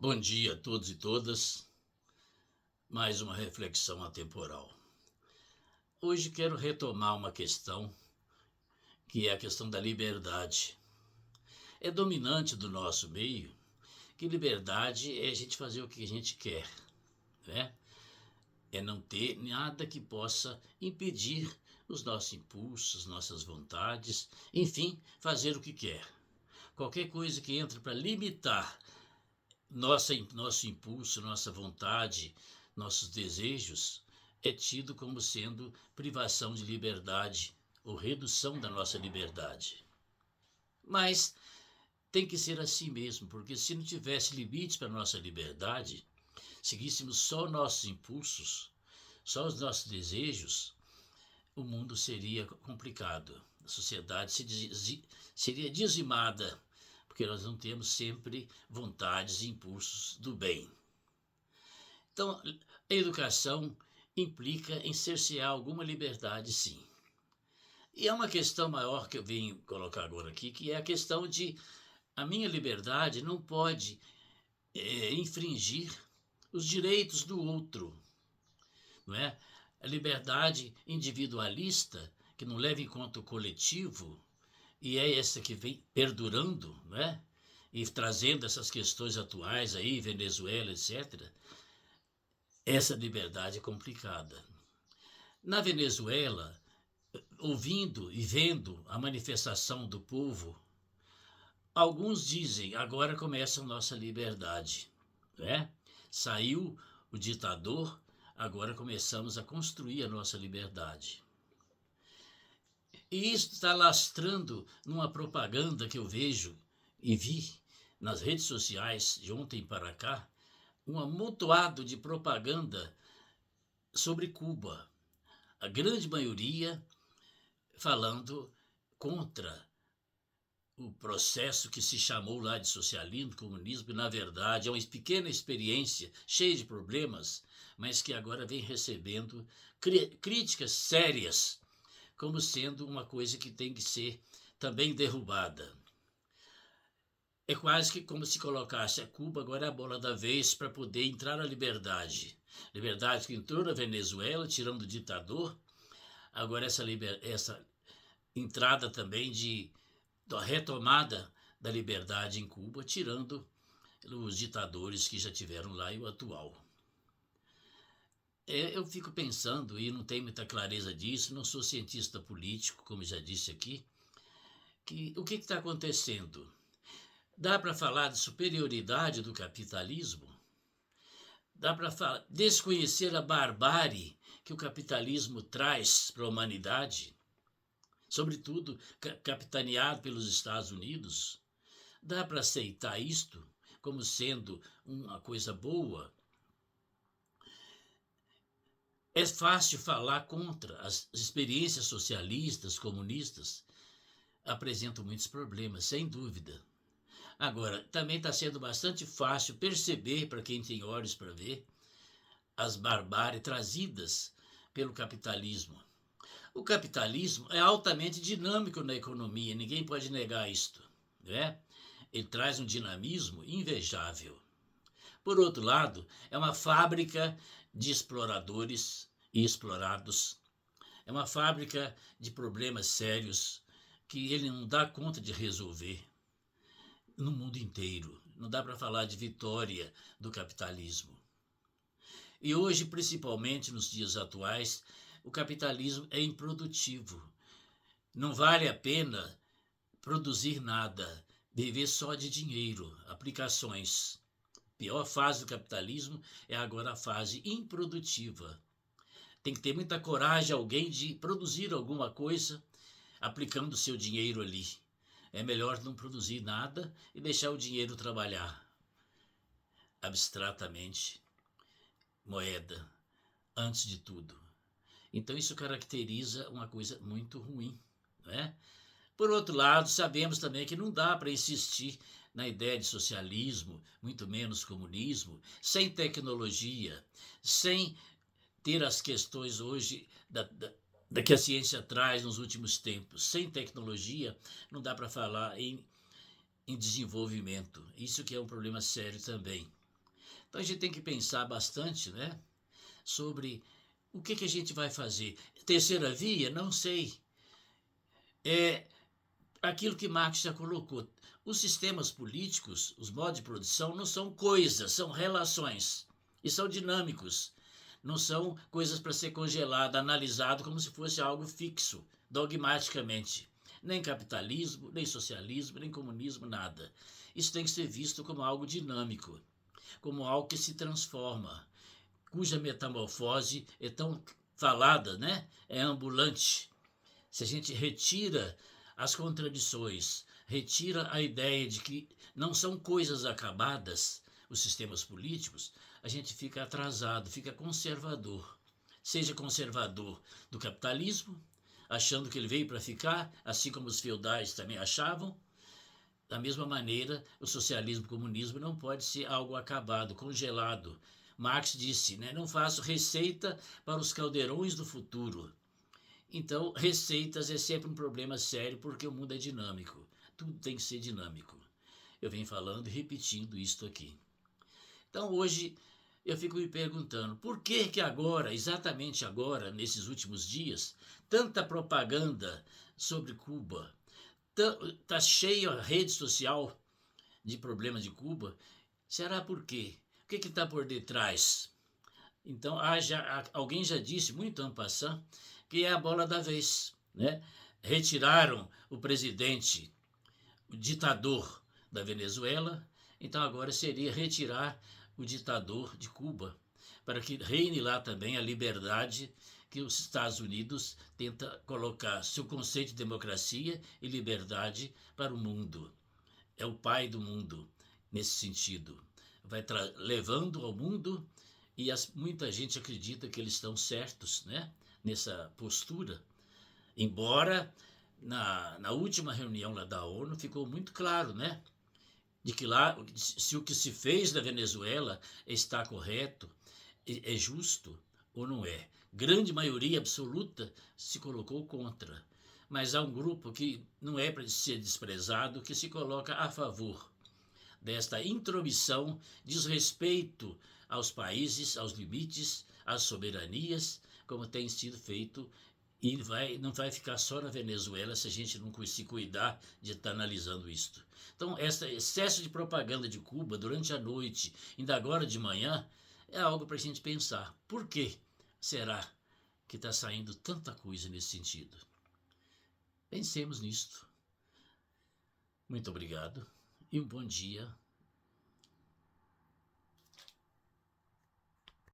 Bom dia a todos e todas. Mais uma reflexão atemporal. Hoje quero retomar uma questão que é a questão da liberdade. É dominante do nosso meio que liberdade é a gente fazer o que a gente quer, né? É não ter nada que possa impedir os nossos impulsos, nossas vontades, enfim, fazer o que quer. Qualquer coisa que entre para limitar nosso impulso, nossa vontade, nossos desejos, é tido como sendo privação de liberdade ou redução da nossa liberdade. Mas tem que ser assim mesmo, porque se não tivesse limites para a nossa liberdade, seguíssemos só nossos impulsos, só os nossos desejos, o mundo seria complicado. A sociedade seria dizimada, porque nós não temos sempre vontades e impulsos do bem. Então, a educação implica em cercear alguma liberdade, sim. E é uma questão maior que eu venho colocar agora aqui, que é a questão de a minha liberdade não pode infringir os direitos do outro, não é? A liberdade individualista, que não leva em conta o coletivo, e é essa que vem perdurando, não é? E trazendo essas questões atuais aí, Venezuela, etc., essa liberdade é complicada. Na Venezuela, ouvindo e vendo a manifestação do povo, alguns dizem, agora começa a nossa liberdade, né? Saiu o ditador, agora começamos a construir a nossa liberdade. E isso está lastrando numa propaganda que eu vejo e vi nas redes sociais de ontem para cá, um amontoado de propaganda sobre Cuba. A grande maioria falando contra o processo que se chamou lá de socialismo, comunismo, e na verdade é uma pequena experiência cheia de problemas, mas que agora vem recebendo críticas sérias como sendo uma coisa que tem que ser também derrubada. É quase que como se colocasse a Cuba agora é a bola da vez para poder entrar na liberdade. Liberdade que entrou na Venezuela, tirando o ditador. Agora essa entrada também da retomada da liberdade em Cuba, tirando os ditadores que já tiveram lá e o atual. Eu fico pensando, e não tenho muita clareza disso, não sou cientista político, como já disse aqui, que o que está acontecendo? Dá para falar de superioridade do capitalismo? Dá para desconhecer a barbárie que o capitalismo traz para a humanidade? Sobretudo capitaneado pelos Estados Unidos? Dá para aceitar isto como sendo uma coisa boa? É fácil falar contra as experiências socialistas, comunistas, apresentam muitos problemas, sem dúvida. Agora, também está sendo bastante fácil perceber, para quem tem olhos para ver, as barbáries trazidas pelo capitalismo. O capitalismo é altamente dinâmico na economia, ninguém pode negar isto, né? Ele traz um dinamismo invejável. Por outro lado, é uma fábrica de exploradores e explorados. É uma fábrica de problemas sérios que ele não dá conta de resolver no mundo inteiro. Não dá para falar de vitória do capitalismo. E hoje, principalmente nos dias atuais, o capitalismo é improdutivo. Não vale a pena produzir nada, viver só de dinheiro, aplicações. A pior fase do capitalismo é agora a fase improdutiva. Tem que ter muita coragem alguém de produzir alguma coisa aplicando seu dinheiro ali. É melhor não produzir nada e deixar o dinheiro trabalhar abstratamente, moeda, antes de tudo. Então isso caracteriza uma coisa muito ruim, não é? Por outro lado, sabemos também que não dá para insistir na ideia de socialismo, muito menos comunismo, sem tecnologia, sem ter as questões hoje da que a ciência traz nos últimos tempos. Sem tecnologia, não dá para falar em desenvolvimento. Isso que é um problema sério também. Então a gente tem que pensar bastante, né, sobre o que a gente vai fazer. Terceira via, não sei. É aquilo que Marx já colocou. Os sistemas políticos, os modos de produção, não são coisas, são relações. E são dinâmicos. Não são coisas para ser congelado, analisado como se fosse algo fixo, dogmaticamente. Nem capitalismo, nem socialismo, nem comunismo, nada. Isso tem que ser visto como algo dinâmico, como algo que se transforma, cuja metamorfose é tão falada, né? É ambulante. Se a gente retira as contradições, retira a ideia de que não são coisas acabadas os sistemas políticos, a gente fica atrasado, fica conservador. Seja conservador do capitalismo, achando que ele veio para ficar, assim como os feudais também achavam. Da mesma maneira, o socialismo e o comunismo não pode ser algo acabado, congelado. Marx disse, né, não faço receita para os caldeirões do futuro. Então, receitas é sempre um problema sério porque o mundo é dinâmico. Tudo tem que ser dinâmico. Eu venho falando e repetindo isto aqui. Então, hoje, eu fico me perguntando por que agora, exatamente agora, nesses últimos dias, tanta propaganda sobre Cuba? Está cheia a rede social de problemas de Cuba. Será por quê? O que está por detrás? Então, alguém já disse, muito en passant, que é a bola da vez, né? Retiraram o presidente, o ditador da Venezuela, então agora seria retirar o ditador de Cuba, para que reine lá também a liberdade que os Estados Unidos tenta colocar seu conceito de democracia e liberdade para o mundo. É o pai do mundo nesse sentido. Vai levando ao mundo e muita gente acredita que eles estão certos, né, nessa postura. Embora na última reunião lá da ONU ficou muito claro, né, de que lá, se o que se fez na Venezuela está correto, é justo ou não é. Grande maioria absoluta se colocou contra. Mas há um grupo que não é para ser desprezado, que se coloca a favor desta intromissão, desrespeito aos países, aos limites, às soberanias, como tem sido feito e não vai ficar só na Venezuela se a gente não se cuidar de estar analisando isto. Então, esse excesso de propaganda de Cuba durante a noite, ainda agora de manhã, é algo para a gente pensar. Por que será que está saindo tanta coisa nesse sentido? Pensemos nisto. Muito obrigado e um bom dia